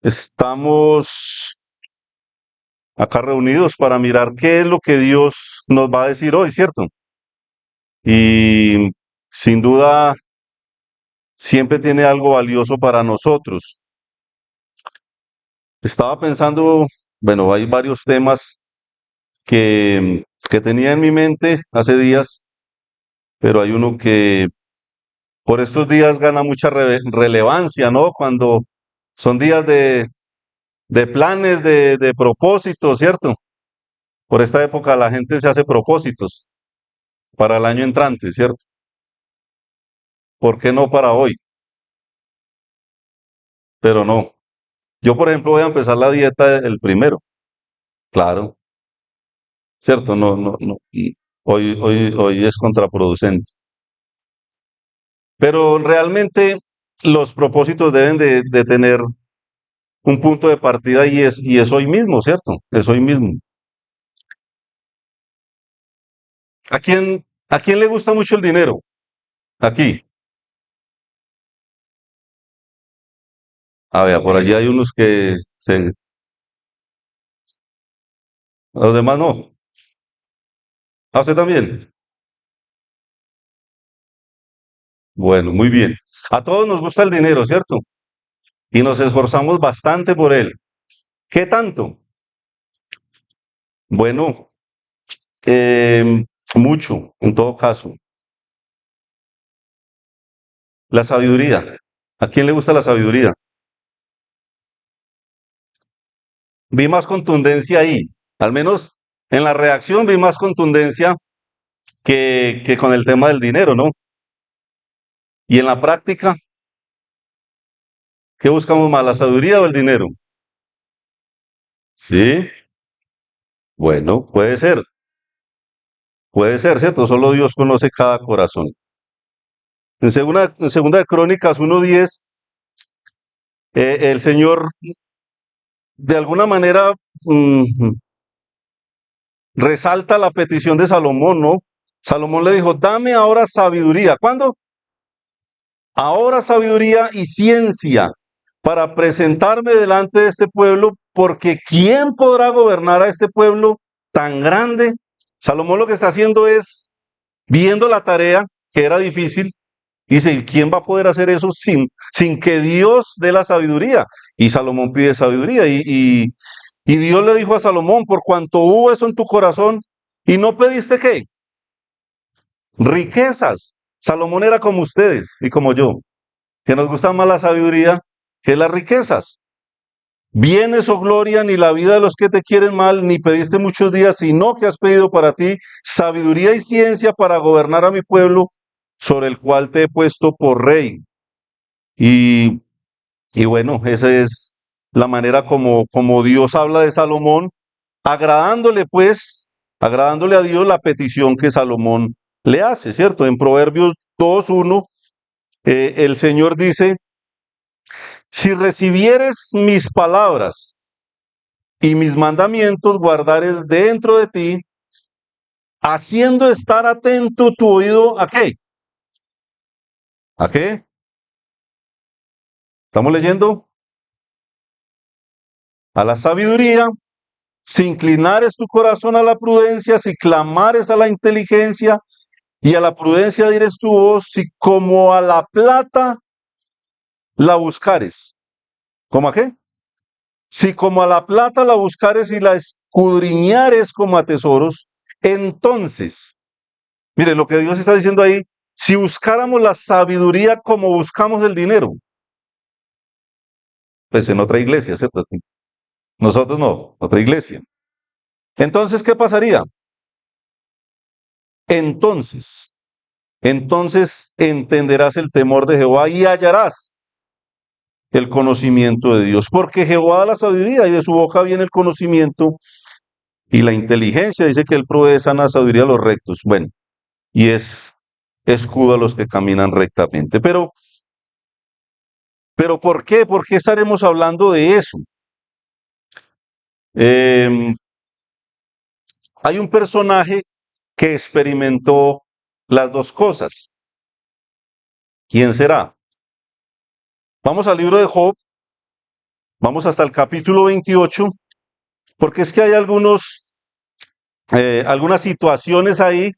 Estamos acá reunidos para mirar qué es lo que Dios nos va a decir hoy, ¿cierto? Y sin duda siempre tiene algo valioso para nosotros. Estaba pensando, bueno, hay varios temas que tenía en mi mente hace días, pero hay uno que por estos días gana mucha relevancia, ¿no? Cuando son días de planes, de propósitos, ¿cierto? Por esta época la gente se hace propósitos para el año entrante, ¿cierto? ¿Por qué no para hoy? Pero no. Yo, por ejemplo, voy a empezar la dieta el primero, claro, ¿cierto? No, no, no. Y hoy es contraproducente. Pero realmente los propósitos deben de tener un punto de partida y es hoy mismo, ¿cierto? Es hoy mismo. ¿A quién le gusta mucho el dinero? Aquí. A ver, por allí hay unos a los demás no. ¿A usted también? Bueno, muy bien. A todos nos gusta el dinero, ¿cierto? Y nos esforzamos bastante por él. ¿Qué tanto? Bueno, mucho, en todo caso. La sabiduría. ¿A quién le gusta la sabiduría? Vi más contundencia ahí. Al menos en la reacción vi más contundencia que con el tema del dinero, ¿no? Y en la práctica, ¿qué buscamos más, la sabiduría o el dinero? Sí, bueno, puede ser, ¿cierto? Solo Dios conoce cada corazón. En segunda de Crónicas 1:10, el Señor de alguna manera mm, resalta la petición de Salomón, ¿no? Salomón le dijo, dame ahora sabiduría. ¿Cuándo? Ahora sabiduría y ciencia para presentarme delante de este pueblo, porque ¿quién podrá gobernar a este pueblo tan grande? Salomón lo que está haciendo es, viendo la tarea, que era difícil, dice, ¿y quién va a poder hacer eso sin que Dios dé la sabiduría? Y Salomón pide sabiduría. Y Dios le dijo a Salomón, por cuanto hubo eso en tu corazón, y no pediste qué, riquezas. Salomón era como ustedes y como yo, que nos gusta más la sabiduría que las riquezas. Bienes o gloria, ni la vida de los que te quieren mal, ni pediste muchos días, sino que has pedido para ti sabiduría y ciencia para gobernar a mi pueblo, sobre el cual te he puesto por rey. Y, y bueno, esa es la manera como Dios habla de Salomón, agradándole pues, agradándole a Dios la petición que Salomón le hace, ¿cierto? En Proverbios 2:1, el Señor dice, si recibieres mis palabras y mis mandamientos guardares dentro de ti, haciendo estar atento tu oído, ¿a qué? ¿A qué? ¿Estamos leyendo? A la sabiduría, si inclinares tu corazón a la prudencia, si clamares a la inteligencia y a la prudencia dires tu voz, si como a la plata la buscares. ¿Cómo a qué? Si como a la plata la buscares y la escudriñares como a tesoros, entonces, mire lo que Dios está diciendo ahí, si buscáramos la sabiduría como buscamos el dinero, pues en otra iglesia, ¿cierto? Nosotros no, otra iglesia. Entonces, ¿qué pasaría? Entonces, entonces entenderás el temor de Jehová y hallarás el conocimiento de Dios, porque Jehová da la sabiduría y de su boca viene el conocimiento y la inteligencia. Dice que él provee sana sabiduría a los rectos. Bueno, y es escudo a los que caminan rectamente. Pero ¿por qué? ¿Por qué estaremos hablando de eso? Eh, Hay un personaje que experimentó las dos cosas. ¿Quién será? Vamos al libro de Job, Vamos hasta el capítulo 28, porque es que hay algunas situaciones ahí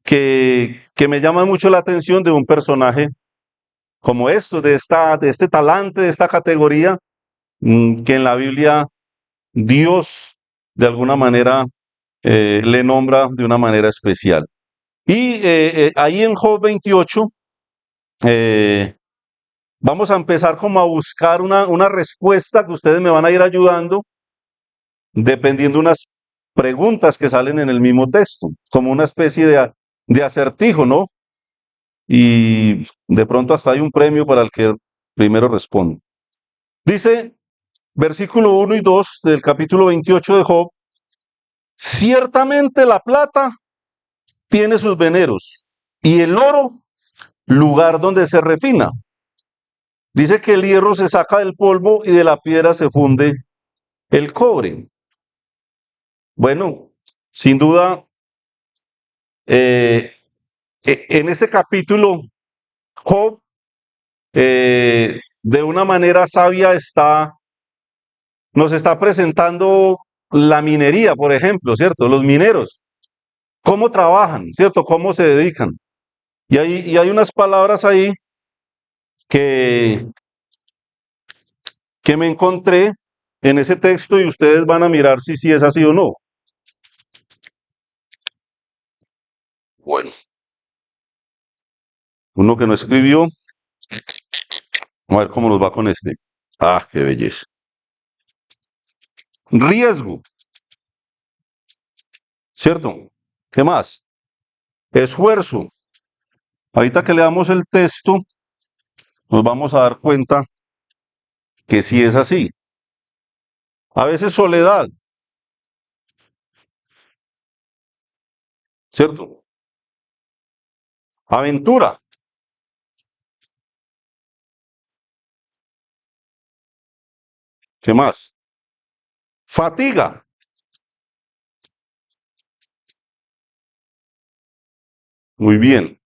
que me llaman mucho la atención de un personaje como esto, de este talante, de esta categoría, que en la Biblia Dios de alguna manera le nombra de una manera especial. Y ahí en Job 28, eh, vamos a empezar como a buscar una respuesta que ustedes me van a ir ayudando dependiendo unas preguntas que salen en el mismo texto, como una especie de acertijo, ¿no? Y de pronto hasta hay un premio para el que primero responde. Dice, versículo 1 y 2 del capítulo 28 de Job, ciertamente la plata tiene sus veneros y el oro lugar donde se refina. Dice que el hierro se saca del polvo y de la piedra se funde el cobre. Bueno, sin duda, eh, en este capítulo, Job, de una manera sabia, nos está presentando la minería, por ejemplo, ¿cierto? Los mineros, cómo trabajan, ¿cierto? Cómo se dedican. Y hay unas palabras ahí que, que me encontré en ese texto y ustedes van a mirar si es así o no. Bueno, uno que no escribió, a ver cómo nos va con este. Ah, qué belleza. Riesgo, ¿cierto? ¿Qué más? Esfuerzo. Ahorita que leamos el texto, nos vamos a dar cuenta que sí es así. A veces soledad, ¿cierto? Aventura. ¿Qué más? Fatiga. Muy bien.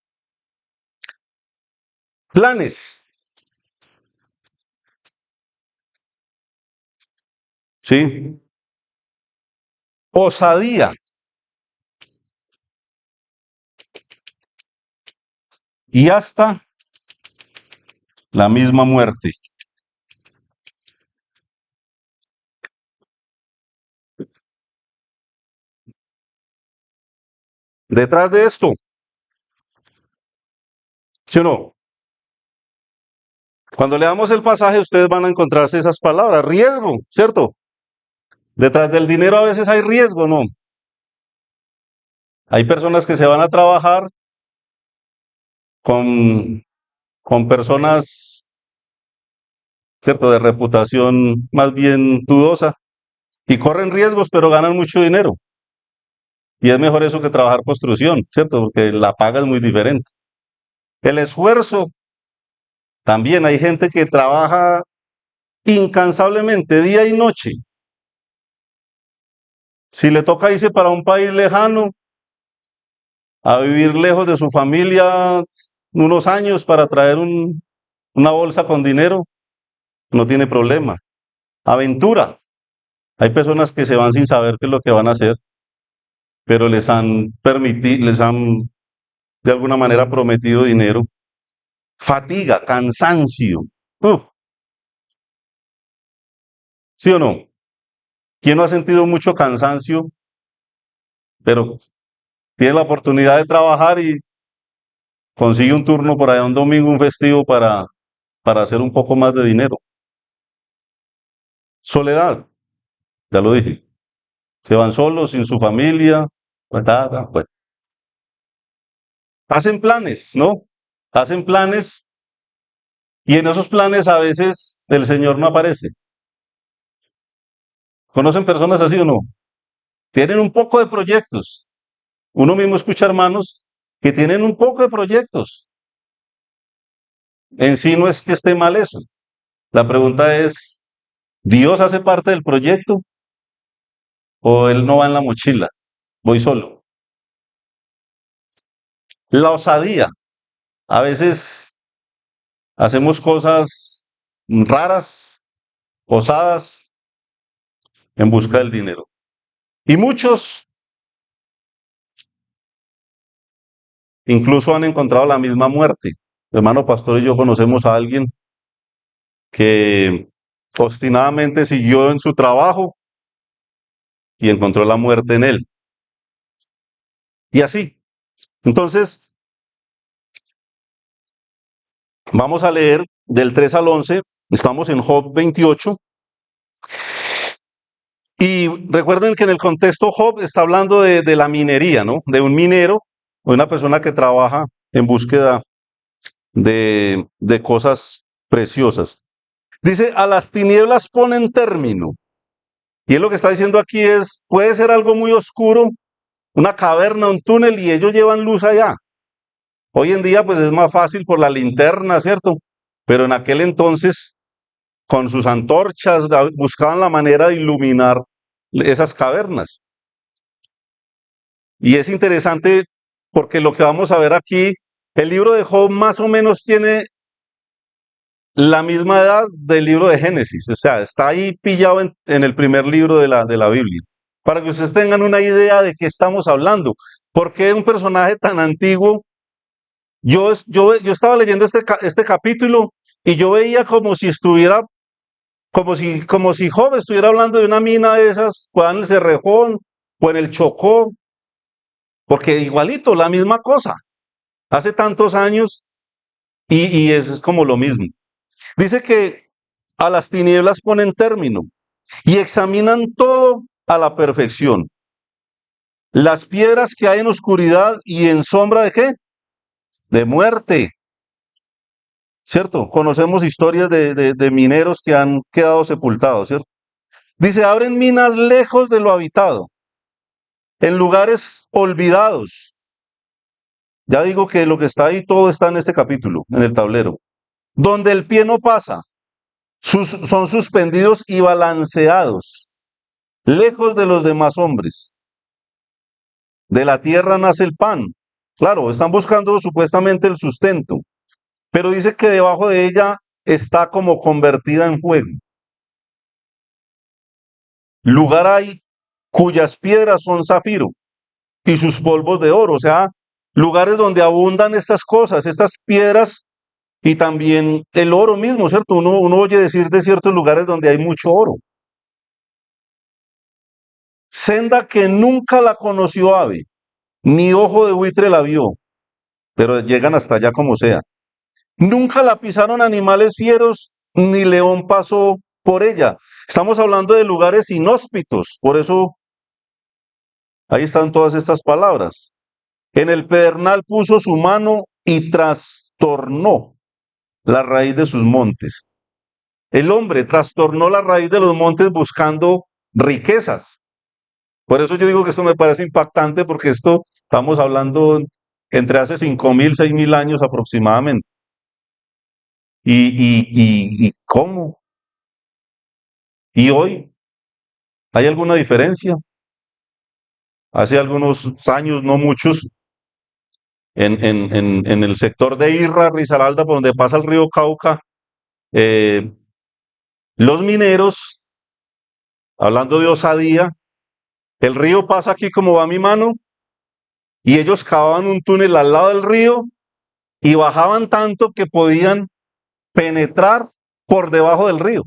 Planes. ¿Sí? Osadía. Y hasta la misma muerte. Detrás de esto, ¿sí o no? Cuando leamos el pasaje, ustedes van a encontrarse esas palabras. Riesgo, ¿cierto? Detrás del dinero a veces hay riesgo, ¿no? Hay personas que se van a trabajar con, con personas, ¿cierto? De reputación más bien dudosa y corren riesgos, pero ganan mucho dinero. Y es mejor eso que trabajar construcción, ¿cierto? Porque la paga es muy diferente. El esfuerzo, también hay gente que trabaja incansablemente, día y noche. Si le toca irse para un país lejano, a vivir lejos de su familia unos años para traer una bolsa con dinero, no tiene problema. Aventura. Hay personas que se van sin saber qué es lo que van a hacer, pero les han de alguna manera prometido dinero. Fatiga, cansancio. Uf, ¿sí o no? ¿Quién no ha sentido mucho cansancio, pero tiene la oportunidad de trabajar y consigue un turno por allá un domingo, un festivo para hacer un poco más de dinero? Soledad, ya lo dije. Se van solos, sin su familia, pues nada, pues. Hacen planes, ¿no? Hacen planes y en esos planes a veces el Señor no aparece. ¿Conocen personas así o no? Tienen un poco de proyectos. Uno mismo escucha hermanos que tienen un poco de proyectos. En sí no es que esté mal eso. La pregunta es, ¿Dios hace parte del proyecto o Él no va en la mochila? Voy solo. La osadía. A veces hacemos cosas raras osadas en busca del dinero. Y muchos incluso han encontrado la misma muerte. Hermano pastor y yo conocemos a alguien que obstinadamente siguió en su trabajo y encontró la muerte en él. Y así. Entonces, vamos a leer del 3 al 11. Estamos en Job 28. Y recuerden que en el contexto Job está hablando de la minería, ¿no? De un minero, de una persona que trabaja en búsqueda de cosas preciosas. Dice, a las tinieblas ponen término. Y él lo que está diciendo aquí es, puede ser algo muy oscuro, una caverna, un túnel, y ellos llevan luz allá. Hoy en día, pues es más fácil por la linterna, ¿cierto? Pero en aquel entonces, con sus antorchas, buscaban la manera de iluminar esas cavernas. Y es interesante porque lo que vamos a ver aquí, el libro de Job más o menos tiene la misma edad del libro de Génesis, o sea, está ahí pillado en el primer libro de la Biblia, para que ustedes tengan una idea de qué estamos hablando. ¿Por qué un personaje tan antiguo? Yo estaba leyendo este capítulo y yo veía como si estuviera, como si Job estuviera hablando de una mina de esas, o en el Cerrejón, o en el Chocó, porque igualito, la misma cosa, hace tantos años y es como lo mismo. Dice que a las tinieblas ponen término y examinan todo a la perfección. Las piedras que hay en oscuridad y en sombra de ¿qué? De muerte. ¿Cierto? Conocemos historias de mineros que han quedado sepultados, ¿cierto? Dice, abren minas lejos de lo habitado, en lugares olvidados. Ya digo que lo que está ahí, todo está en este capítulo, en el tablero. Donde el pie no pasa, son suspendidos y balanceados, lejos de los demás hombres. De la tierra nace el pan. Claro, están buscando supuestamente el sustento, pero dice que debajo de ella está como convertida en fuego. Lugar hay cuyas piedras son zafiro y sus polvos de oro, o sea, lugares donde abundan estas cosas, estas piedras y también el oro mismo, ¿cierto? Uno oye decir de ciertos lugares donde hay mucho oro. Senda que nunca la conoció ave, ni ojo de buitre la vio, pero llegan hasta allá como sea. Nunca la pisaron animales fieros, ni león pasó por ella. Estamos hablando de lugares inhóspitos, por eso ahí están todas estas palabras. En el pedernal puso su mano y trastornó la raíz de sus montes. El hombre trastornó la raíz de los montes buscando riquezas. Por eso yo digo que esto me parece impactante, porque esto estamos hablando entre hace 5.000, 6.000 años aproximadamente. ¿Y cómo? ¿Y hoy hay alguna diferencia? Hace algunos años, no muchos, en el sector de Irra, Risaralda, por donde pasa el río Cauca, eh, los mineros, hablando de osadía, el río pasa aquí como va mi mano, y ellos cavaban un túnel al lado del río y bajaban tanto que podían penetrar por debajo del río.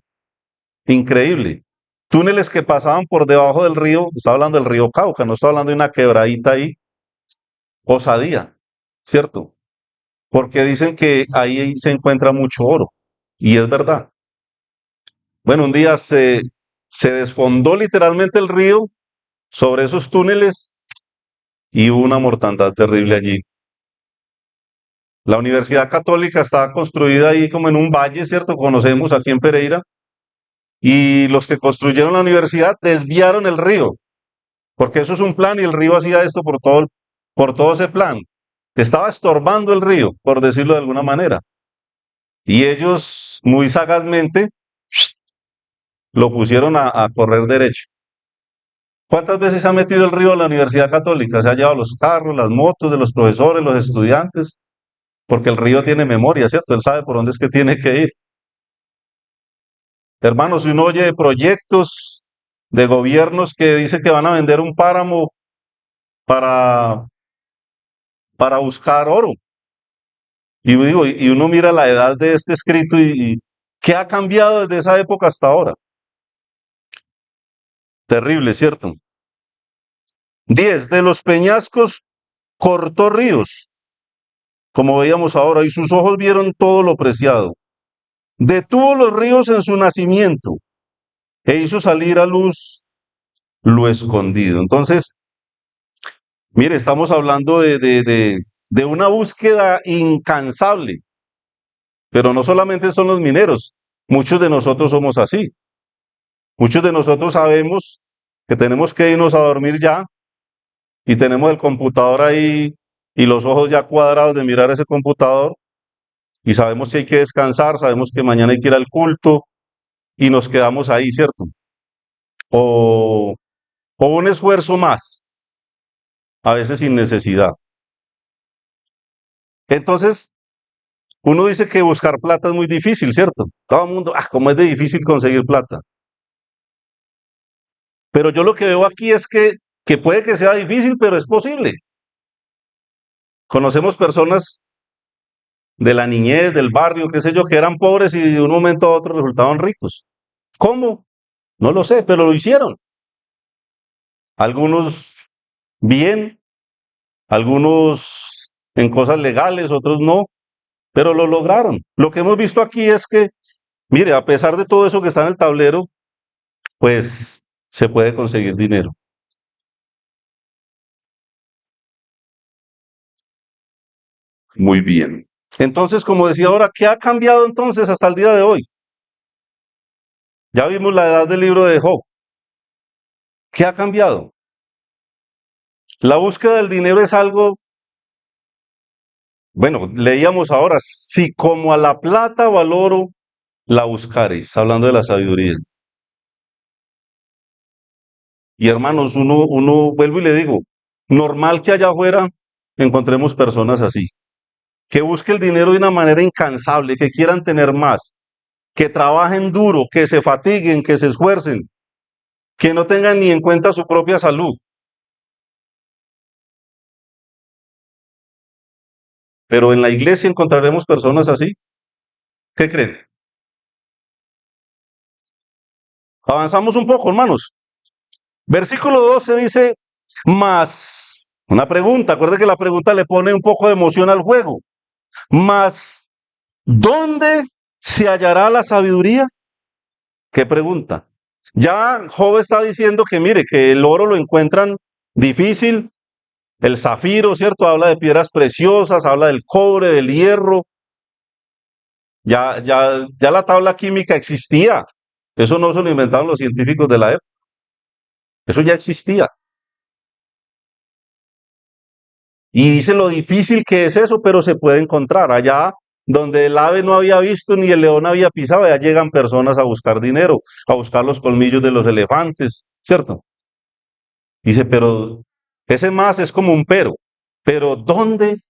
Increíble. Túneles que pasaban por debajo del río, está hablando del río Cauca, no está hablando de una quebradita ahí, osadía, ¿cierto? Porque dicen que ahí se encuentra mucho oro, y es verdad. Bueno, un día se desfondó literalmente el río sobre esos túneles y hubo una mortandad terrible allí. La Universidad Católica estaba construida ahí como en un valle, ¿cierto? Conocemos aquí en Pereira. Y los que construyeron la universidad desviaron el río, porque eso es un plan y el río hacía esto por todo ese plan. Estaba estorbando el río, por decirlo de alguna manera. Y ellos muy sagazmente lo pusieron a correr derecho. ¿Cuántas veces se ha metido el río a la Universidad Católica? Se ha llevado los carros, las motos de los profesores, los estudiantes, porque el río tiene memoria, ¿cierto? Él sabe por dónde es que tiene que ir. Hermanos, si uno oye de proyectos de gobiernos que dice que van a vender un páramo para, para buscar oro, y digo, y uno mira la edad de este escrito y ¿qué ha cambiado desde esa época hasta ahora? Terrible, ¿cierto? 10. De los peñascos cortó ríos, como veíamos ahora, y sus ojos vieron todo lo preciado. Detuvo los ríos en su nacimiento e hizo salir a luz lo escondido. Entonces, mire, estamos hablando de una búsqueda incansable, pero no solamente son los mineros, muchos de nosotros somos así. Muchos de nosotros sabemos que tenemos que irnos a dormir ya y tenemos el computador ahí y los ojos ya cuadrados de mirar ese computador y sabemos que hay que descansar, sabemos que mañana hay que ir al culto y nos quedamos ahí, ¿cierto? O, o un esfuerzo más, a veces sin necesidad. Entonces, uno dice que buscar plata es muy difícil, ¿cierto? Todo el mundo, cómo es de difícil conseguir plata. Pero yo lo que veo aquí es que puede que sea difícil, pero es posible. Conocemos personas de la niñez, del barrio, qué sé yo, que eran pobres y de un momento a otro resultaban ricos. ¿Cómo? No lo sé, pero lo hicieron. Algunos bien, algunos en cosas legales, otros no, pero lo lograron. Lo que hemos visto aquí es que, mire, a pesar de todo eso que está en el tablero, pues se puede conseguir dinero. Muy bien. Entonces, como decía ahora, ¿qué ha cambiado entonces hasta el día de hoy? Ya vimos la edad del libro de Job. ¿Qué ha cambiado? La búsqueda del dinero es algo, bueno, leíamos ahora, si como a la plata o al oro la buscareis, hablando de la sabiduría. Y hermanos, vuelvo y le digo, normal que allá afuera encontremos personas así, que busquen el dinero de una manera incansable, que quieran tener más, que trabajen duro, que se fatiguen, que se esfuercen, que no tengan ni en cuenta su propia salud. Pero en la iglesia encontraremos personas así. ¿Qué creen? Avanzamos un poco, hermanos. Versículo 12 dice, más, una pregunta, acuerde que la pregunta le pone un poco de emoción al juego. Más, ¿dónde se hallará la sabiduría? ¿Qué pregunta? Ya Job está diciendo que mire, que el oro lo encuentran difícil, el zafiro, ¿cierto? Habla de piedras preciosas, habla del cobre, del hierro. Ya la tabla química existía. Eso no se lo inventaron los científicos de la época. Eso ya existía. Y dice lo difícil que es eso, pero se puede encontrar. Allá donde el ave no había visto ni el león había pisado, ya llegan personas a buscar dinero, a buscar los colmillos de los elefantes, ¿cierto? Dice, pero ese más es como un pero. Pero ¿dónde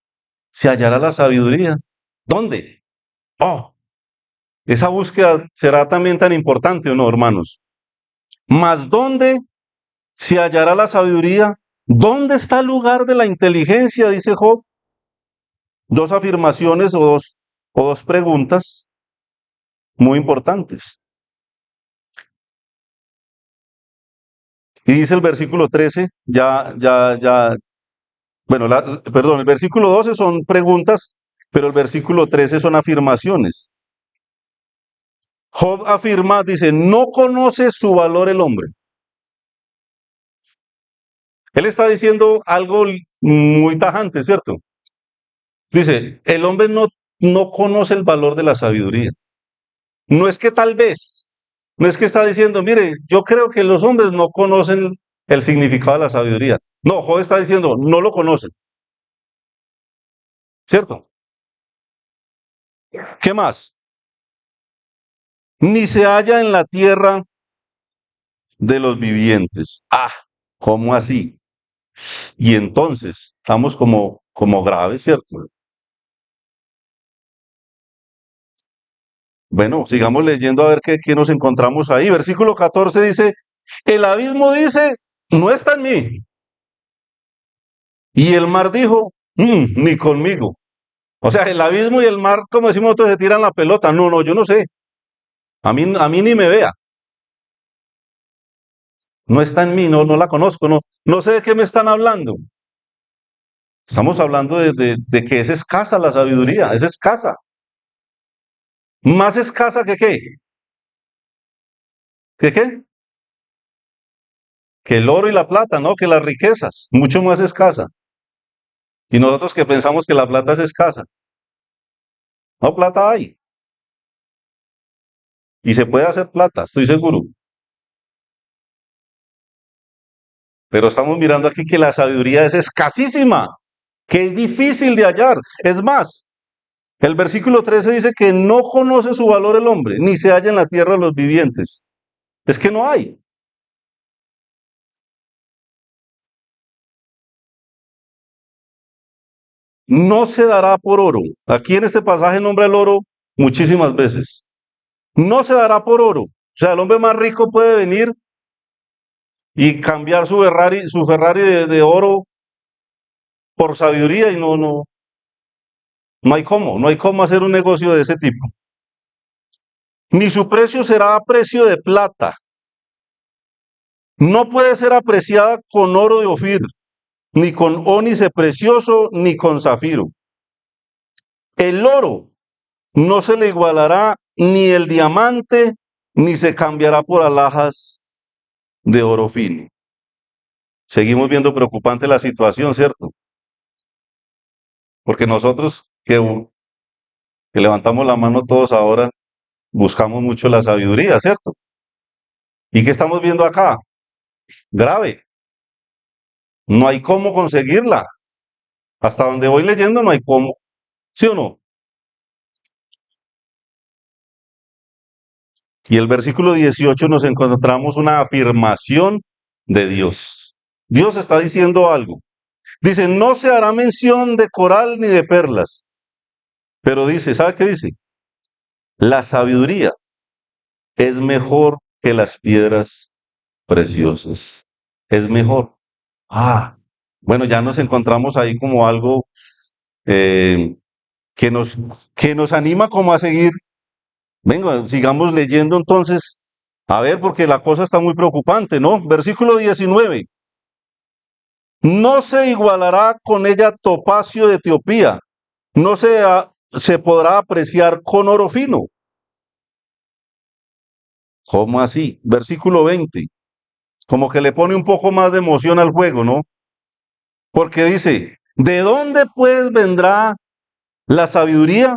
se hallará la sabiduría? ¿Dónde? Oh, esa búsqueda será también tan importante, ¿o no, hermanos? Mas ¿dónde se hallará la sabiduría? ¿Dónde está el lugar de la inteligencia? Dice Job. Dos afirmaciones o dos preguntas muy importantes. Y dice el versículo 13, bueno, perdón, el versículo 12 son preguntas, pero el versículo 13 son afirmaciones. Job afirma, dice, no conoce su valor el hombre. Él está diciendo algo muy tajante, ¿cierto? Dice, el hombre no conoce el valor de la sabiduría. No es que tal vez, no es que está diciendo, mire, yo creo que los hombres no conocen el significado de la sabiduría. No, Job está diciendo, no lo conocen, ¿cierto? ¿Qué más? Ni se halla en la tierra de los vivientes. ¿Cómo así? Y entonces, estamos como graves, ¿cierto? Bueno, sigamos leyendo a ver qué nos encontramos ahí. Versículo 14 dice, el abismo dice, no está en mí. Y el mar dijo, ni conmigo. O sea, el abismo y el mar, como decimos nosotros, se tiran la pelota. No, no, yo no sé. A mí ni me vea. No está en mí, no, no la conozco, no sé de qué me están hablando. Estamos hablando de que es escasa la sabiduría, es escasa. Más escasa que qué. ¿Que qué? Que el oro y la plata, ¿no? Que las riquezas, mucho más escasa. Y nosotros que pensamos que la plata es escasa. No, plata hay. Y se puede hacer plata, estoy seguro. Pero estamos mirando aquí que la sabiduría es escasísima, que es difícil de hallar. Es más, el versículo 13 dice que no conoce su valor el hombre, ni se halla en la tierra de los vivientes. Es que no hay. No se dará por oro. Aquí en este pasaje nombra el oro muchísimas veces. No se dará por oro. O sea, el hombre más rico puede venir y cambiar su Ferrari de oro por sabiduría y no hay cómo hacer un negocio de ese tipo. Ni su precio será a precio de plata. No puede ser apreciada con oro de Ofir, ni con ónice precioso, ni con zafiro. El oro no se le igualará ni el diamante, ni se cambiará por alhajas de oro fino. Seguimos viendo preocupante la situación, ¿cierto? Porque nosotros que levantamos la mano todos ahora, buscamos mucho la sabiduría, ¿cierto? ¿Y qué estamos viendo acá? Grave. No hay cómo conseguirla. Hasta donde voy leyendo no hay cómo. ¿Sí o no? Y el versículo 18 nos encontramos una afirmación de Dios. Dios está diciendo algo. Dice, no se hará mención de coral ni de perlas. Pero dice, ¿sabe qué dice? La sabiduría es mejor que las piedras preciosas. Es mejor. Ah, bueno, ya nos encontramos ahí como algo eh, que nos, que nos anima como a seguir. Venga, sigamos leyendo entonces. A ver, porque la cosa está muy preocupante, ¿no? Versículo 19. No se igualará con ella topacio de Etiopía. No se podrá apreciar con oro fino. ¿Cómo así? Versículo 20. Como que le pone un poco más de emoción al juego, ¿no? Porque dice, ¿de dónde pues vendrá la sabiduría?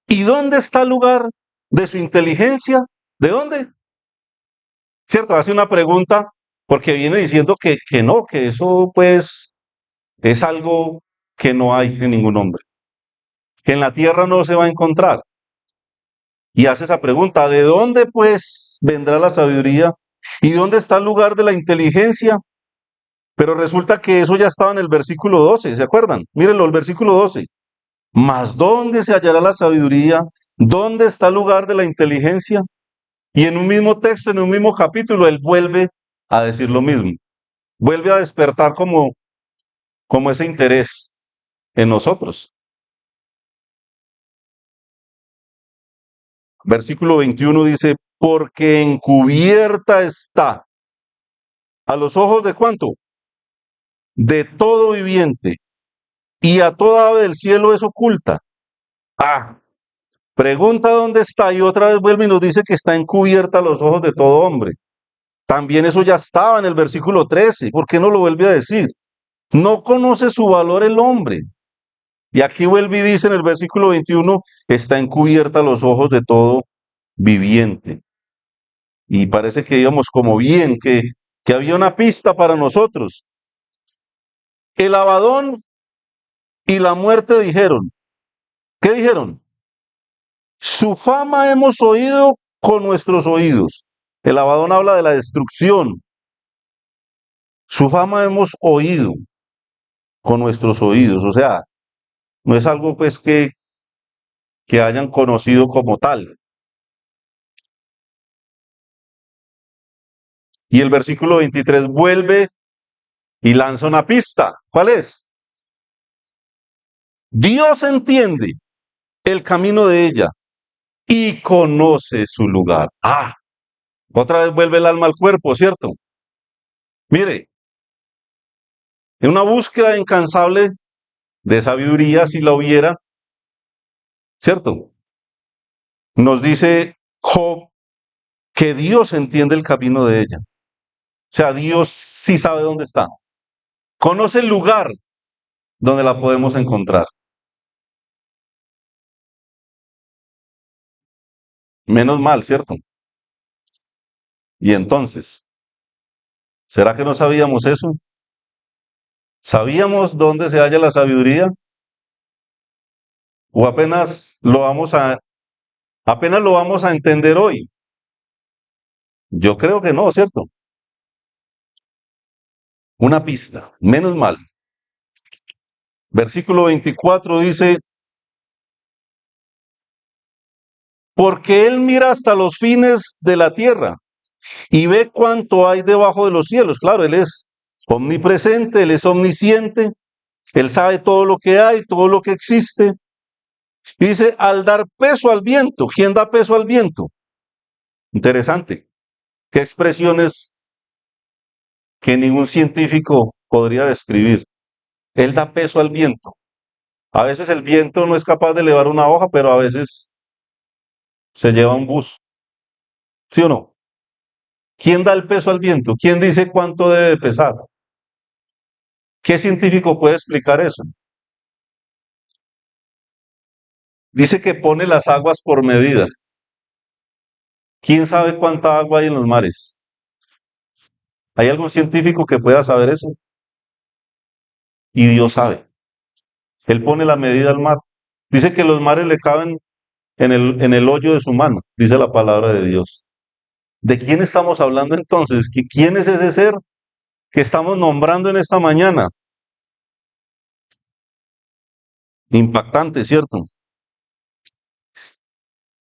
¿Y dónde está el lugar de su inteligencia? ¿De dónde? ¿Cierto? Hace una pregunta porque viene diciendo que no, que eso pues es algo que no hay en ningún hombre, que en la tierra no se va a encontrar. Y hace esa pregunta, ¿de dónde pues vendrá la sabiduría? ¿Y dónde está el lugar de la inteligencia? Pero resulta que eso ya estaba en el versículo 12, ¿se acuerdan? Mírenlo, el versículo 12. ¿Mas dónde se hallará la sabiduría? ¿Dónde está el lugar de la inteligencia? Y en un mismo texto, en un mismo capítulo, él vuelve a decir lo mismo. Vuelve a despertar como ese interés en nosotros. Versículo 21 dice, porque encubierta está a los ojos de ¿cuánto? De todo viviente, y a toda ave del cielo es oculta. Ah, pregunta dónde está y otra vez vuelve y nos dice que está encubierta a los ojos de todo hombre. También eso ya estaba en el versículo 13. ¿Por qué no lo vuelve a decir? No conoce su valor el hombre. Y aquí vuelve y dice en el versículo 21, está encubierta a los ojos de todo viviente. Y parece que íbamos como bien, que había una pista para nosotros. El Abadón y la muerte dijeron. ¿Qué dijeron? Su fama hemos oído con nuestros oídos. El Abadón habla de la destrucción. Su fama hemos oído con nuestros oídos. O sea, no es algo pues que hayan conocido como tal. Y el versículo 23 vuelve y lanza una pista. ¿Cuál es? Dios entiende el camino de ella y conoce su lugar. Ah, otra vez vuelve el alma al cuerpo, ¿cierto? Mire, en una búsqueda incansable de sabiduría, si la hubiera, ¿cierto? Nos dice Job que Dios entiende el camino de ella. O sea, Dios sí sabe dónde está. Conoce el lugar donde la podemos encontrar. Menos mal, ¿cierto? Y entonces, ¿será que no sabíamos eso? ¿Sabíamos dónde se halla la sabiduría? ¿O apenas lo vamos a entender hoy? Yo creo que no, ¿cierto? Una pista, menos mal. Versículo 24 dice, porque Él mira hasta los fines de la tierra y ve cuánto hay debajo de los cielos. Claro, Él es omnipresente, Él es omnisciente, Él sabe todo lo que hay, todo lo que existe. Y dice, al dar peso al viento, ¿quién da peso al viento? Interesante. ¿Qué expresiones que ningún científico podría describir? Él da peso al viento. A veces el viento no es capaz de elevar una hoja, pero a veces se lleva un bus. ¿Sí o no? ¿Quién da el peso al viento? ¿Quién dice cuánto debe de pesar? ¿Qué científico puede explicar eso? Dice que pone las aguas por medida. ¿Quién sabe cuánta agua hay en los mares? ¿Hay algún científico que pueda saber eso? Y Dios sabe. Él pone la medida al mar. Dice que los mares le caben en el hoyo de su mano, dice la palabra de Dios. ¿De quién estamos hablando entonces? ¿Quién es ese ser que estamos nombrando en esta mañana? Impactante, ¿cierto?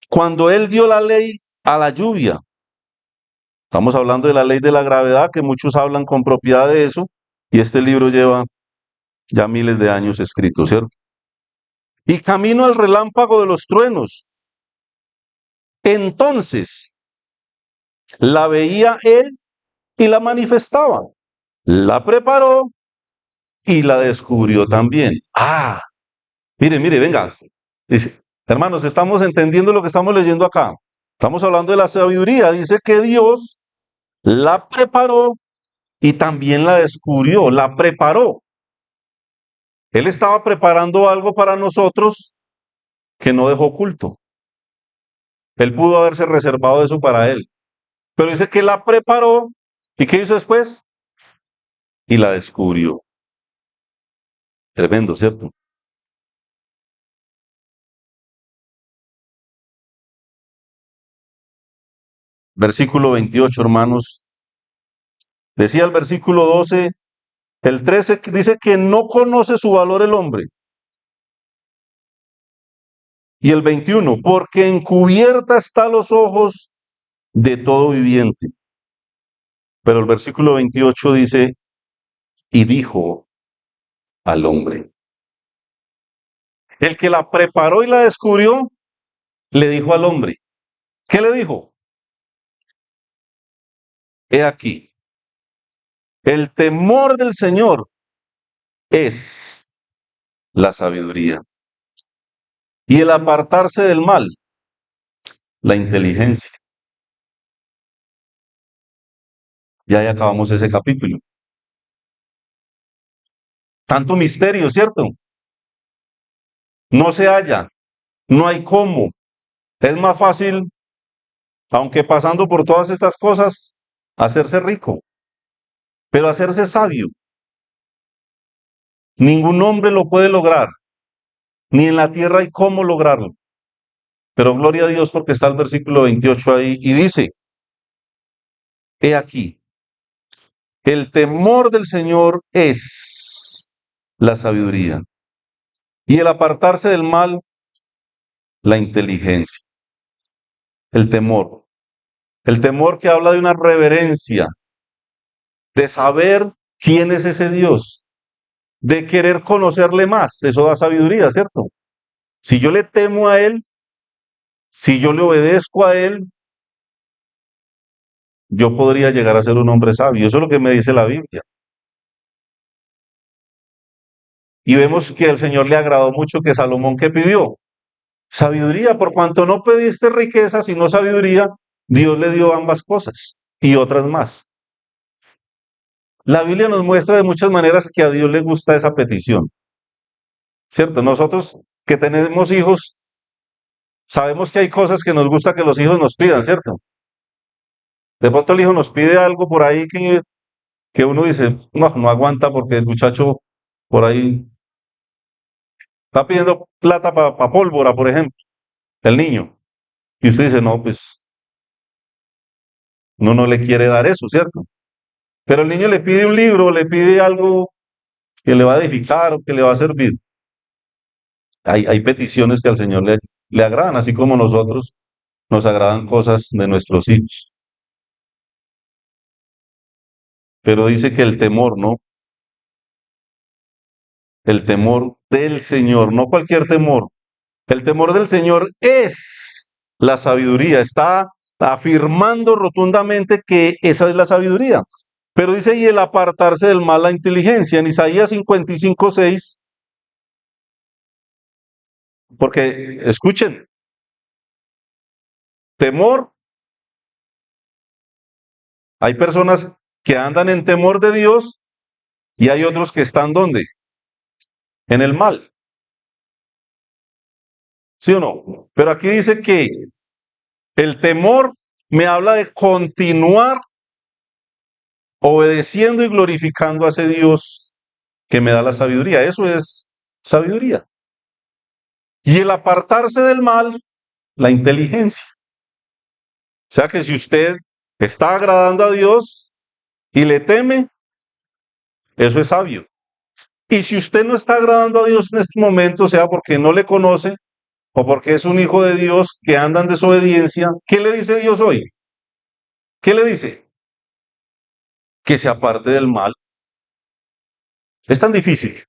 Cuando Él dio la ley a la lluvia, estamos hablando de la ley de la gravedad, que muchos hablan con propiedad de eso, y este libro lleva ya miles de años escrito, ¿cierto? Y camino al relámpago de los truenos. Entonces la veía Él y la manifestaba. La preparó y la descubrió también. Ah, mire, mire, venga. Dice, hermanos, estamos entendiendo lo que estamos leyendo acá. Estamos hablando de la sabiduría. Dice que Dios la preparó y también la descubrió, la preparó. Él estaba preparando algo para nosotros que no dejó oculto. Él pudo haberse reservado eso para él. Pero dice que la preparó. ¿Y qué hizo después? Y la descubrió. Tremendo, ¿cierto? Versículo 28, hermanos. Decía el versículo 12, el 13 dice que no conoce su valor el hombre. Y el 21, porque encubierta está los ojos de todo viviente. Pero el versículo 28 dice, y dijo al hombre. El que la preparó y la descubrió, le dijo al hombre. ¿Qué le dijo? He aquí, el temor del Señor es la sabiduría. Y el apartarse del mal, la inteligencia. Y ahí acabamos ese capítulo. Tanto misterio, ¿cierto? No se halla, no hay cómo. Es más fácil, aunque pasando por todas estas cosas, hacerse rico, pero hacerse sabio. Ningún hombre lo puede lograr, ni en la tierra hay cómo lograrlo. Pero gloria a Dios porque está el versículo 28 ahí y dice, he aquí, el temor del Señor es la sabiduría y el apartarse del mal, la inteligencia. El temor. El temor que habla de una reverencia, de saber quién es ese Dios, de querer conocerle más. Eso da sabiduría, ¿cierto? Si yo le temo a Él, si yo le obedezco a Él, yo podría llegar a ser un hombre sabio. Eso es lo que me dice la Biblia. Y vemos que el Señor le agradó mucho que Salomón que pidió sabiduría, por cuanto no pediste riqueza, sino sabiduría, Dios le dio ambas cosas y otras más. La Biblia nos muestra de muchas maneras que a Dios le gusta esa petición, ¿cierto? Nosotros que tenemos hijos, sabemos que hay cosas que nos gusta que los hijos nos pidan, ¿cierto? De pronto el hijo nos pide algo por ahí que uno dice, no, no aguanta porque el muchacho por ahí está pidiendo plata para pólvora, por ejemplo, el niño. Y usted dice, no, pues uno no le quiere dar eso, ¿cierto? Pero el niño le pide un libro, le pide algo que le va a edificar o que le va a servir. Hay peticiones que al Señor le agradan, así como nosotros nos agradan cosas de nuestros hijos. Pero dice que el temor, ¿no? El temor del Señor, no cualquier temor. El temor del Señor es la sabiduría. Está afirmando rotundamente que esa es la sabiduría. Pero dice, y el apartarse del mal, la inteligencia. En Isaías 55:6, porque escuchen, temor, hay personas que andan en temor de Dios y hay otros que están ¿dónde? En el mal. ¿Sí o no? Pero aquí dice que el temor me habla de continuar obedeciendo y glorificando a ese Dios que me da la sabiduría. Eso es sabiduría. Y el apartarse del mal, la inteligencia. O sea que si usted está agradando a Dios y le teme, eso es sabio. Y si usted no está agradando a Dios en este momento, sea porque no le conoce o porque es un hijo de Dios que anda en desobediencia, ¿qué le dice Dios hoy? ¿Qué le dice? Que se aparte del mal. Es tan difícil,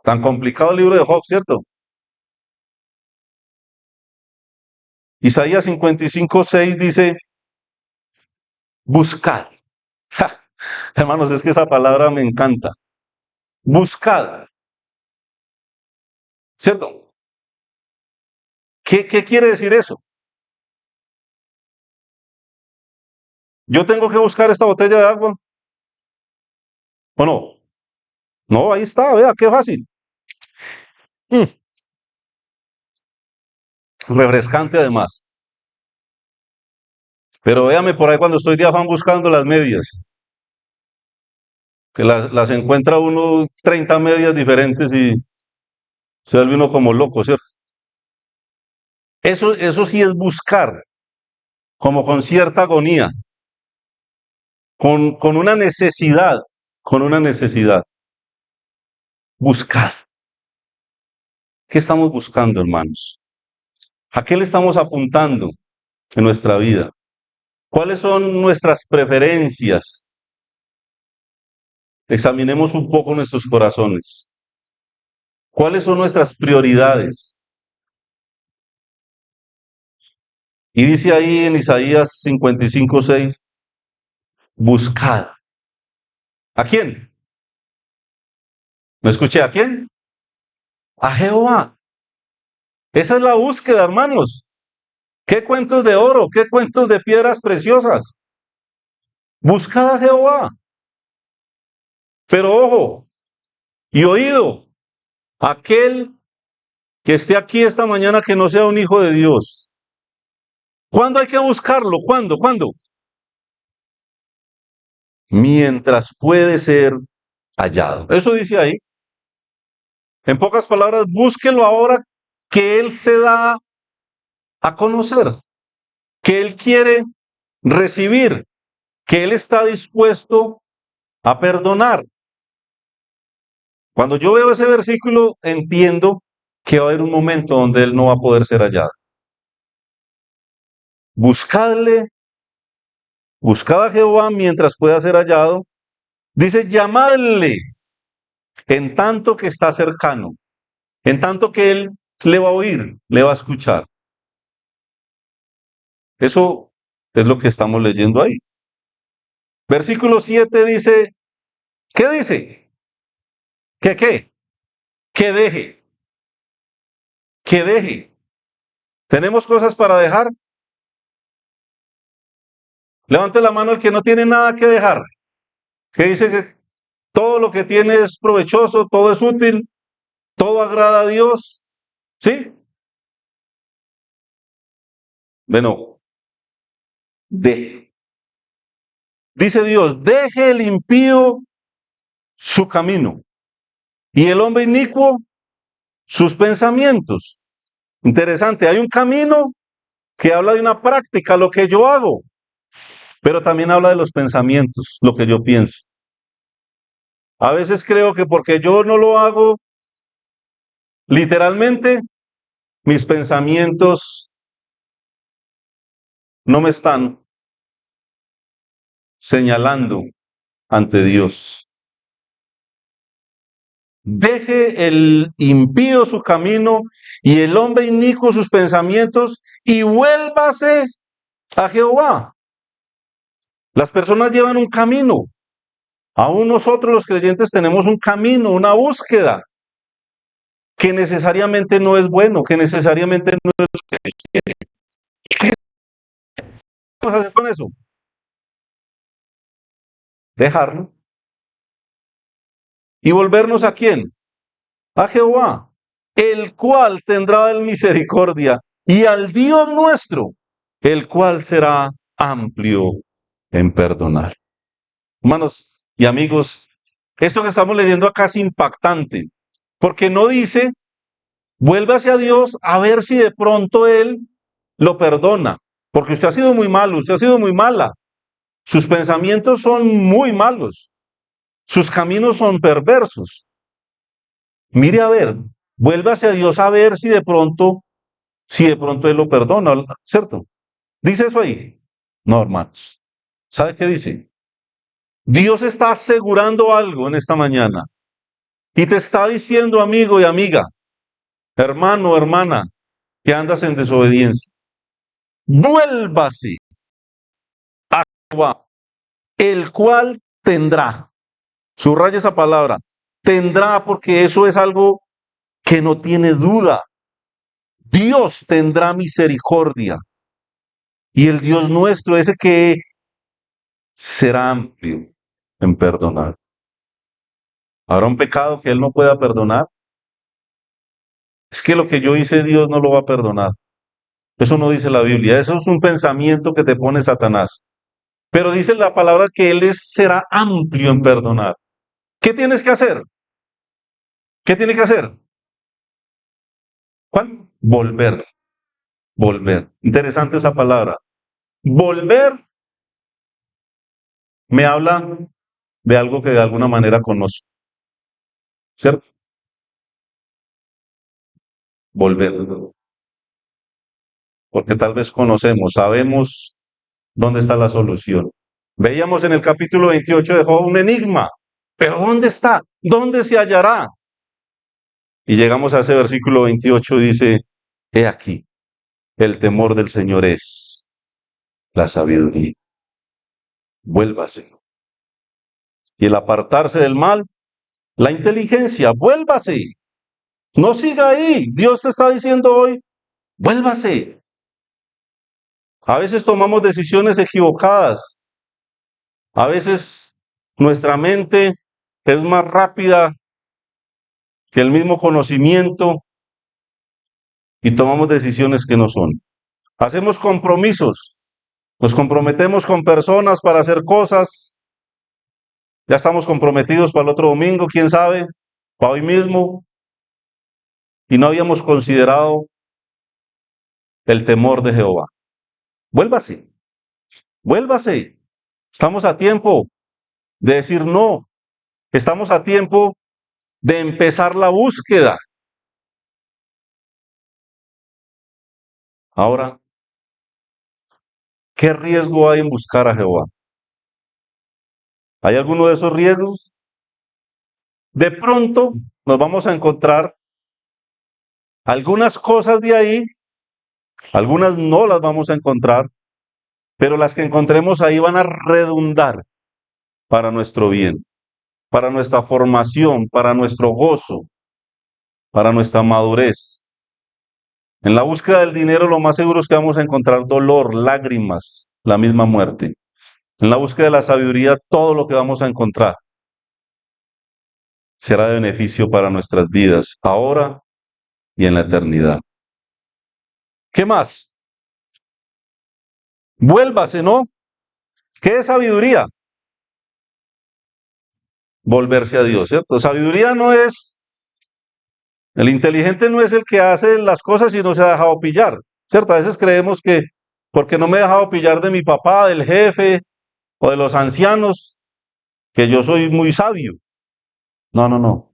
tan complicado el libro de Job, ¿cierto? Isaías 55:6 dice, buscad. Ja, hermanos, es que esa palabra me encanta. Buscad, ¿cierto? ¿Qué quiere decir eso? ¿Yo tengo que buscar esta botella de agua o no? No, ahí está, vea, qué fácil. Mm, refrescante además. Pero véame por ahí cuando estoy de afán buscando las medias, que las encuentra uno 30 medias diferentes y se vuelve uno como loco, ¿cierto? Eso sí es buscar, como con cierta agonía, con una necesidad, con una necesidad. Buscar. ¿Qué estamos buscando, hermanos? ¿A qué le estamos apuntando en nuestra vida? ¿Cuáles son nuestras preferencias? Examinemos un poco nuestros corazones. ¿Cuáles son nuestras prioridades? Y dice ahí en Isaías 55:6, buscad. ¿A quién? ¿No escuché a quién? A Jehová. Esa es la búsqueda, hermanos. ¿Qué cuentos de oro? ¿Qué cuentos de piedras preciosas? Buscad a Jehová. Pero ojo y oído, aquel que esté aquí esta mañana que no sea un hijo de Dios. ¿Cuándo hay que buscarlo? ¿Cuándo? ¿Cuándo? Mientras puede ser hallado. Eso dice ahí. En pocas palabras, búsquelo ahora que Él se da a conocer, que Él quiere recibir, que Él está dispuesto a perdonar. Cuando yo veo ese versículo, entiendo que va a haber un momento donde Él no va a poder ser hallado. Buscadle Buscad a Jehová mientras pueda ser hallado. Dice, llamadle en tanto que está cercano, en tanto que Él le va a oír, le va a escuchar. Eso es lo que estamos leyendo ahí. Versículo 7 dice, ¿qué dice? ¿Qué qué? Que deje, que deje. ¿Tenemos cosas para dejar? Levante la mano el que no tiene nada que dejar. Que dice que todo lo que tiene es provechoso, todo es útil, todo agrada a Dios. ¿Sí? Bueno, deje. Dice Dios, deje el impío su camino y el hombre inicuo sus pensamientos. Interesante, hay un camino que habla de una práctica, lo que yo hago, pero también habla de los pensamientos, lo que yo pienso. A veces creo que porque yo no lo hago literalmente, mis pensamientos no me están señalando ante Dios. Deje el impío su camino y el hombre inicuo sus pensamientos y vuélvase a Jehová. Las personas llevan un camino. Aún nosotros los creyentes tenemos un camino, una búsqueda que necesariamente no es bueno, que necesariamente no es lo que Dios quiere. ¿Qué vamos a hacer con eso? Dejarlo. ¿Y volvernos a quién? A Jehová, el cual tendrá el misericordia, y al Dios nuestro, el cual será amplio en perdonar. Hermanos y amigos, esto que estamos leyendo acá es impactante, porque no dice, vuelve hacia Dios a ver si de pronto Él lo perdona, porque usted ha sido muy malo, usted ha sido muy mala, sus pensamientos son muy malos, sus caminos son perversos. Mire a ver, vuelve hacia Dios a ver si de pronto Él lo perdona, ¿cierto? ¿Dice eso ahí? No, hermanos. ¿Sabe qué dice? Dios está asegurando algo en esta mañana y te está diciendo, amigo y amiga, hermano, hermana, que andas en desobediencia. Vuélvase a Jehová, el cual tendrá, subraya esa palabra, tendrá, porque eso es algo que no tiene duda. Dios tendrá misericordia y el Dios nuestro, ese que será amplio en perdonar. ¿Habrá un pecado que Él no pueda perdonar? Es que lo que yo hice Dios no lo va a perdonar. Eso no dice la Biblia, eso es un pensamiento que te pone Satanás. Pero dice la palabra que será amplio en perdonar. ¿Qué tienes que hacer? ¿Qué tiene que hacer? ¿Cuál? Volver, volver. Interesante esa palabra. Volver me habla de algo que de alguna manera conozco, ¿cierto? Volver. Porque tal vez conocemos, sabemos dónde está la solución. Veíamos en el capítulo 28 de Job un enigma, pero ¿dónde está? ¿Dónde se hallará? Y llegamos a ese versículo 28, dice, he aquí, el temor del Señor es la sabiduría. Vuélvase. Y el apartarse del mal, la inteligencia, vuélvase. No siga ahí. Dios te está diciendo hoy, vuélvase. A veces tomamos decisiones equivocadas. A veces nuestra mente es más rápida que el mismo conocimiento y tomamos decisiones que no son. Hacemos compromisos, nos comprometemos con personas para hacer cosas, ya estamos comprometidos para el otro domingo, quién sabe, para hoy mismo, y no habíamos considerado el temor de Jehová. Vuélvase, vuélvase. Estamos a tiempo de decir no, estamos a tiempo de empezar la búsqueda. Ahora, ¿qué riesgo hay en buscar a Jehová? ¿Hay alguno de esos riesgos? De pronto nos vamos a encontrar algunas cosas de ahí, algunas no las vamos a encontrar, pero las que encontremos ahí van a redundar para nuestro bien, para nuestra formación, para nuestro gozo, para nuestra madurez. En la búsqueda del dinero lo más seguro es que vamos a encontrar dolor, lágrimas, la misma muerte. En la búsqueda de la sabiduría, todo lo que vamos a encontrar será de beneficio para nuestras vidas, ahora y en la eternidad. ¿Qué más? Vuélvase, ¿no? ¿Qué es sabiduría? Volverse a Dios, ¿cierto? Sabiduría no es, el inteligente no es el que hace las cosas y no se ha dejado pillar, ¿cierto? A veces creemos que porque no me he dejado pillar de mi papá, del jefe o de los ancianos, que yo soy muy sabio. No, no, no.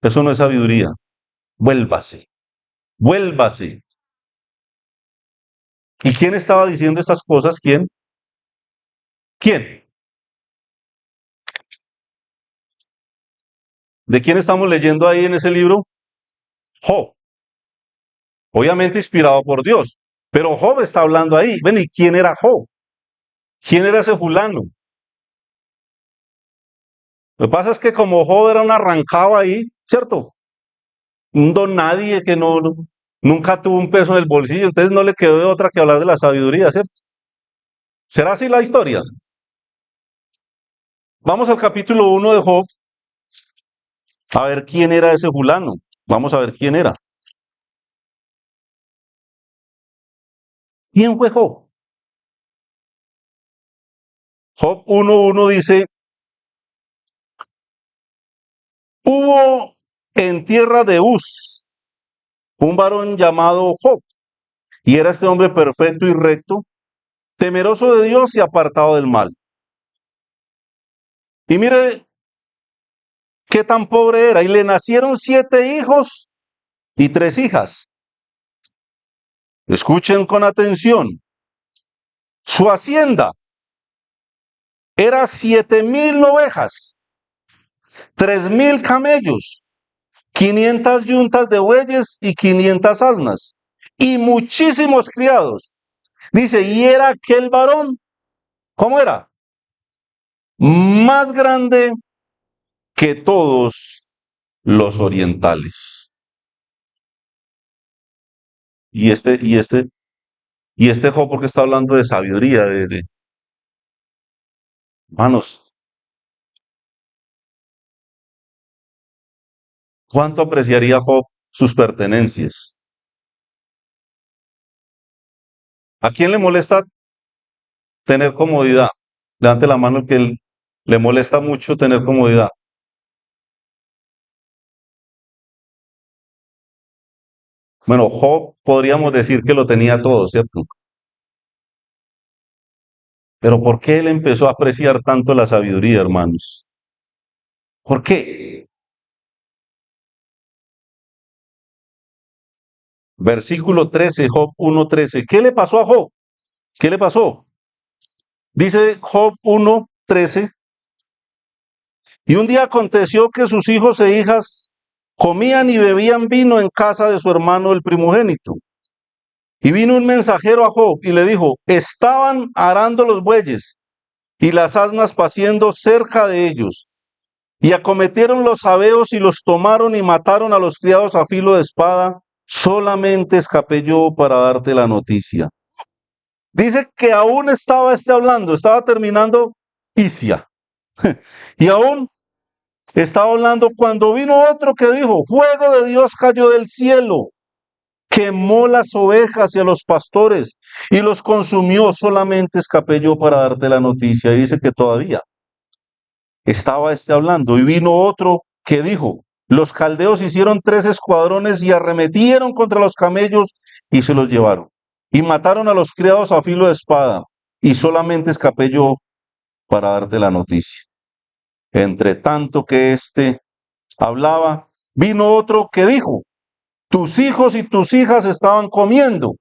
Eso no es sabiduría. Vuélvase, vuélvase. ¿Y quién estaba diciendo estas cosas? ¿Quién? ¿Quién? ¿De quién estamos leyendo ahí en ese libro? Job. Obviamente inspirado por Dios. Pero Job está hablando ahí. Ven, ¿y quién era Job? ¿Quién era ese fulano? Lo que pasa es que como Job era un arrancado ahí, ¿cierto? Un don nadie que nunca tuvo un peso en el bolsillo, entonces no le quedó de otra que hablar de la sabiduría, ¿cierto? ¿Será así la historia? Vamos al capítulo 1 de Job, a ver quién era ese fulano. Vamos a ver quién era. ¿Quién fue Job? Job 1:1 dice, hubo en tierra de Uz un varón llamado Job, y era este hombre perfecto y recto, temeroso de Dios y apartado del mal. Y mire qué tan pobre era, y le nacieron 7 hijos y 3 hijas. Escuchen con atención. Su hacienda era 7,000 ovejas, 3,000 camellos, 500 yuntas de bueyes y 500 asnas, y muchísimos criados. Dice, y era aquel varón, ¿cómo era? Más grande que todos los orientales. Y este Job, porque está hablando de sabiduría, hermanos, ¿cuánto apreciaría Job sus pertenencias? ¿A quién le molesta tener comodidad? Levante la mano el que le molesta mucho tener comodidad. Bueno, Job podríamos decir que lo tenía todo, ¿cierto? Pero ¿por qué él empezó a apreciar tanto la sabiduría, hermanos? ¿Por qué? Versículo 13, Job 1:13. ¿Qué le pasó a Job? ¿Qué le pasó? Dice Job 1:13. Y un día aconteció que sus hijos e hijas comían y bebían vino en casa de su hermano el primogénito. Y vino un mensajero a Job y le dijo, estaban arando los bueyes y las asnas paciendo cerca de ellos. Y acometieron los sabeos y los tomaron y mataron a los criados a filo de espada. Solamente escapé yo para darte la noticia. Dice que aún estaba hablando, estaba terminando Isia. Y aún estaba hablando cuando vino otro que dijo, fuego de Dios cayó del cielo, quemó las ovejas y a los pastores y los consumió. Solamente escapé yo para darte la noticia. Y dice que todavía estaba hablando. Y vino otro que dijo, los caldeos hicieron 3 escuadrones y arremetieron contra los camellos y se los llevaron. Y mataron a los criados a filo de espada. Y solamente escapé yo para darte la noticia. Entre tanto que hablaba, vino otro que dijo, tus hijos y tus hijas estaban comiendo.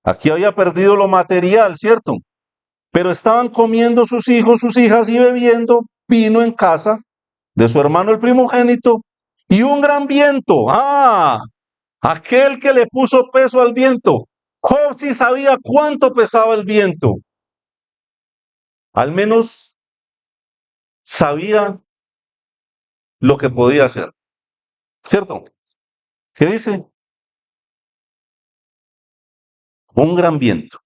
Aquí había perdido lo material, ¿cierto? Pero estaban comiendo sus hijos, sus hijas y bebiendo vino en casa de su hermano el primogénito y un gran viento. Aquel que le puso peso al viento. Job sí sabía cuánto pesaba el viento. Al menos sabía lo que podía hacer. ¿Cierto? ¿Qué dice? Un gran viento.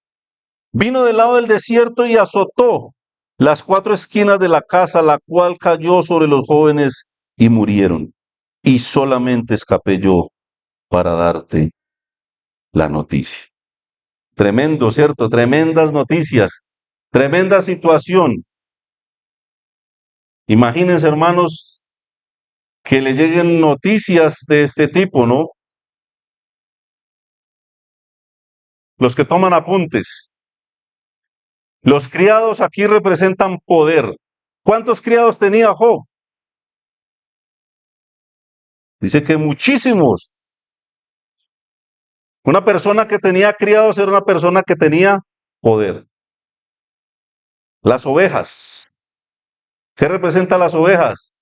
Vino del lado del desierto y azotó las 4 esquinas de la casa, la cual cayó sobre los jóvenes y murieron. Y solamente escapé yo para darte la noticia. Tremendo, ¿cierto? Tremendas noticias, tremenda situación. Imagínense, hermanos, que le lleguen noticias de este tipo, ¿no? Los que toman apuntes. Los criados aquí representan poder. ¿Cuántos criados tenía Job? Dice que muchísimos. Una persona que tenía criados era una persona que tenía poder. Las ovejas. ¿Qué representan las ovejas?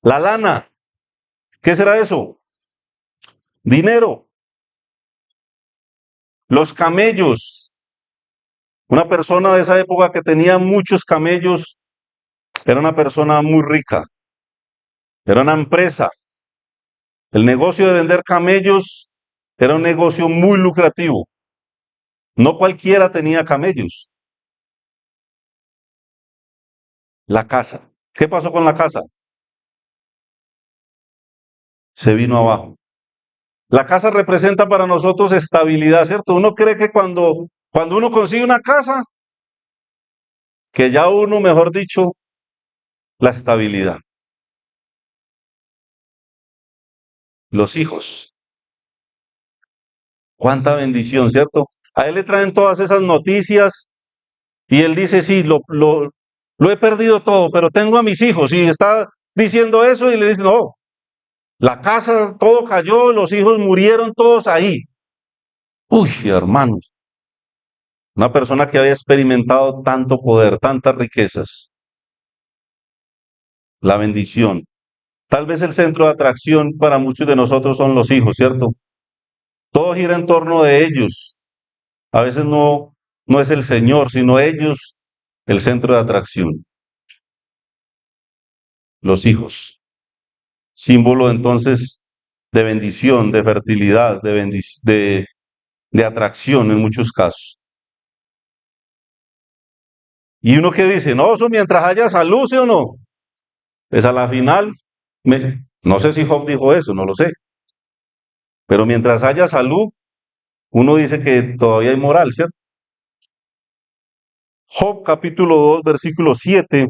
La lana. ¿Qué será eso? Dinero. Los camellos. Una persona de esa época que tenía muchos camellos era una persona muy rica. Era una empresa. El negocio de vender camellos era un negocio muy lucrativo. No cualquiera tenía camellos. La casa. ¿Qué pasó con la casa? Se vino abajo. La casa representa para nosotros estabilidad, ¿cierto? Uno cree que cuando uno consigue una casa, que ya uno, mejor dicho, la estabilidad. Los hijos. Cuánta bendición, ¿cierto? A él le traen todas esas noticias y él dice, sí, lo he perdido todo, pero tengo a mis hijos. Y está diciendo eso y le dice, no, la casa, todo cayó, los hijos murieron todos ahí. Uy, hermanos, una persona que había experimentado tanto poder, tantas riquezas, la bendición. Tal vez el centro de atracción para muchos de nosotros son los hijos, ¿cierto? Todo gira en torno de ellos. A veces no es el Señor, sino ellos el centro de atracción. Los hijos. Símbolo entonces de bendición, de fertilidad, de atracción en muchos casos. Y uno que dice, no, eso mientras haya salud, ¿sí o no? Pues a la final, no sé si Job dijo eso, no lo sé. Pero mientras haya salud, uno dice que todavía hay moral, ¿cierto? Job capítulo 2, versículo 7.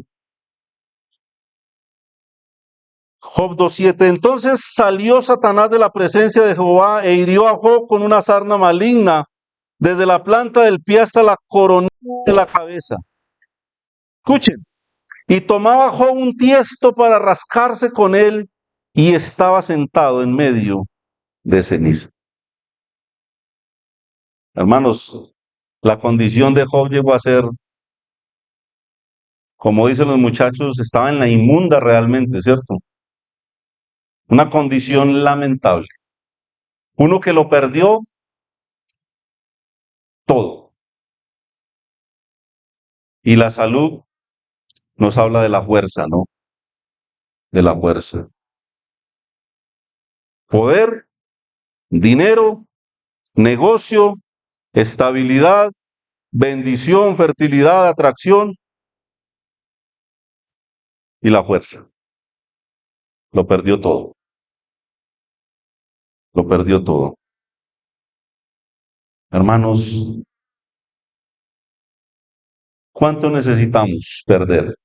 Job 2:7. Entonces salió Satanás de la presencia de Jehová e hirió a Job con una sarna maligna, desde la planta del pie hasta la coronilla de la cabeza. Escuchen. Y tomaba Job un tiesto para rascarse con él, y estaba sentado en medio de ceniza. Hermanos, la condición de Job llegó a ser, como dicen los muchachos, estaba en la inmunda realmente, ¿cierto? Una condición lamentable. Uno que lo perdió todo. Y la salud nos habla de la fuerza, ¿no? De la fuerza. Poder, dinero, negocio, estabilidad, bendición, fertilidad, atracción y la fuerza. Lo perdió todo. Lo perdió todo. Hermanos, ¿cuánto necesitamos perder?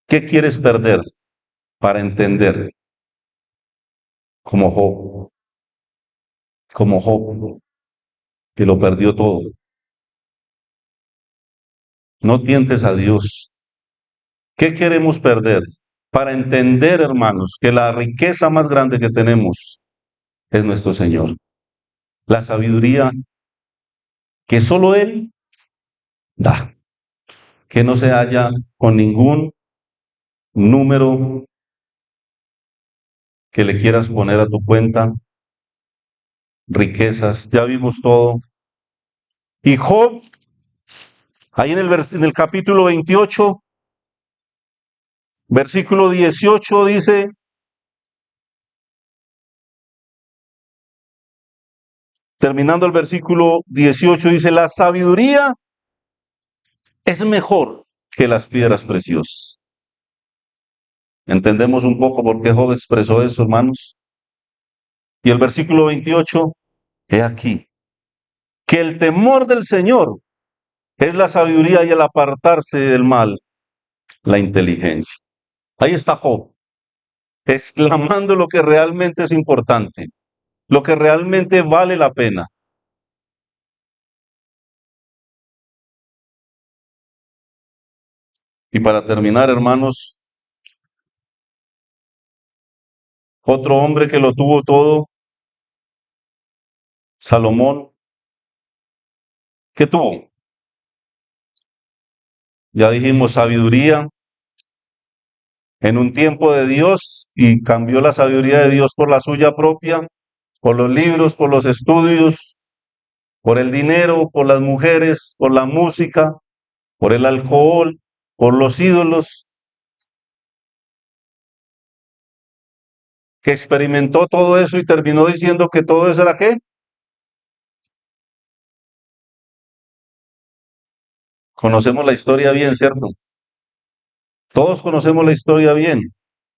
¿Qué quieres perder para entender? Como Job, que lo perdió todo. No tientes a Dios. ¿Qué queremos perder? Para entender, hermanos, que la riqueza más grande que tenemos es nuestro Señor. La sabiduría que solo Él da, que no se halla con ningún número que le quieras poner a tu cuenta, riquezas, ya vimos todo. Y Job, ahí en el capítulo 28, versículo 18 dice, terminando el versículo 18, dice, la sabiduría es mejor que las piedras preciosas. ¿Entendemos un poco por qué Job expresó eso, hermanos? Y el versículo 28, he aquí, que el temor del Señor es la sabiduría y el apartarse del mal, la inteligencia. Ahí está Job, exclamando lo que realmente es importante, lo que realmente vale la pena. Y para terminar, hermanos, otro hombre que lo tuvo todo, Salomón, ¿qué tuvo? Ya dijimos sabiduría en un tiempo de Dios y cambió la sabiduría de Dios por la suya propia, por los libros, por los estudios, por el dinero, por las mujeres, por la música, por el alcohol, por los ídolos, que experimentó todo eso y terminó diciendo que todo eso era ¿qué? Conocemos la historia bien, ¿cierto? Todos conocemos la historia bien.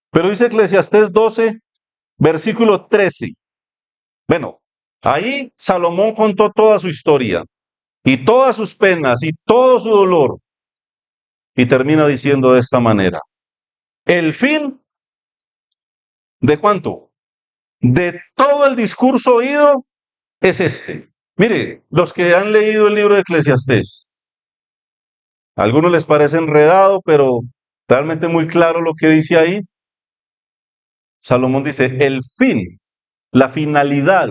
Pero dice Eclesiastés 12, versículo 13. Bueno, ahí Salomón contó toda su historia y todas sus penas y todo su dolor. Y termina diciendo de esta manera, el fin de cuánto, de todo el discurso oído es este. Mire, los que han leído el libro de Eclesiastés, a algunos les parece enredado, pero realmente muy claro lo que dice ahí. Salomón dice, el fin, la finalidad,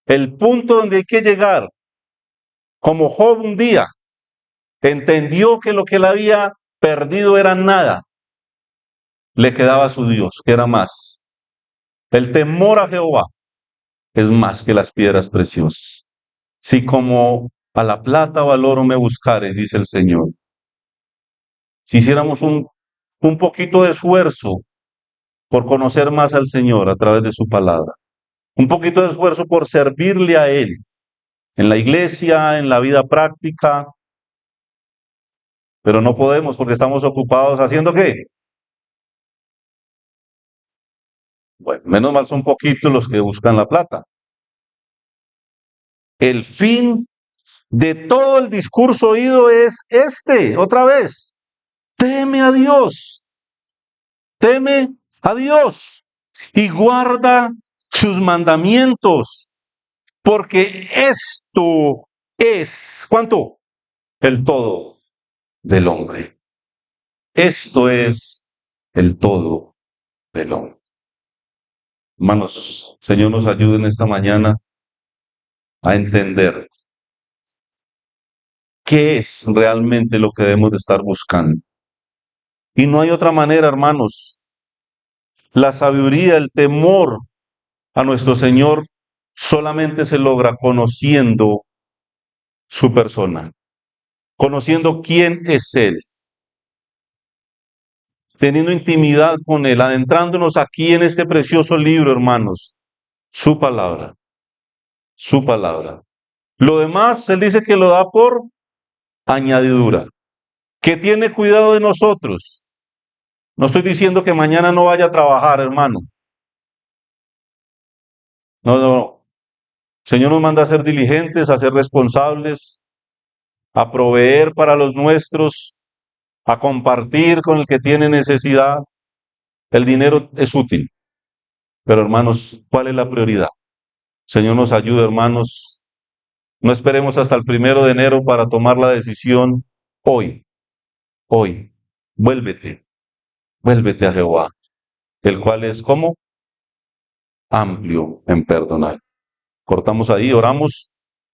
el punto donde hay que llegar, como Job un día entendió que lo que él había perdido era nada, le quedaba a su Dios, que era más. El temor a Jehová es más que las piedras preciosas. Si como a la plata o al oro me buscare, dice el Señor. Si hiciéramos un poquito de esfuerzo por conocer más al Señor a través de su palabra, un poquito de esfuerzo por servirle a Él, en la iglesia, en la vida práctica, pero no podemos porque estamos ocupados haciendo ¿qué? Bueno, menos mal son poquitos los que buscan la plata. El fin de todo el discurso oído es este, otra vez, teme a Dios, teme a Dios y guarda sus mandamientos, porque esto es, ¿cuánto? El todo del hombre. Esto es el todo del hombre. Hermanos, Señor nos ayude en esta mañana a entender qué es realmente lo que debemos de estar buscando. Y no hay otra manera, hermanos. La sabiduría, el temor a nuestro Señor solamente se logra conociendo su persona, conociendo quién es Él, teniendo intimidad con Él, adentrándonos aquí en este precioso libro, hermanos, su palabra, su palabra. Lo demás, Él dice que lo da por añadidura, que tiene cuidado de nosotros. No estoy diciendo que mañana no vaya a trabajar, hermano. No, no. El Señor nos manda a ser diligentes, a ser responsables, a proveer para los nuestros, a compartir con el que tiene necesidad. El dinero es útil, pero hermanos, ¿cuál es la prioridad? Señor nos ayude, hermanos. No esperemos hasta el 1 de enero para tomar la decisión. Hoy, hoy, vuélvete, vuélvete a Jehová, el cual es como amplio en perdonar. Cortamos ahí, oramos.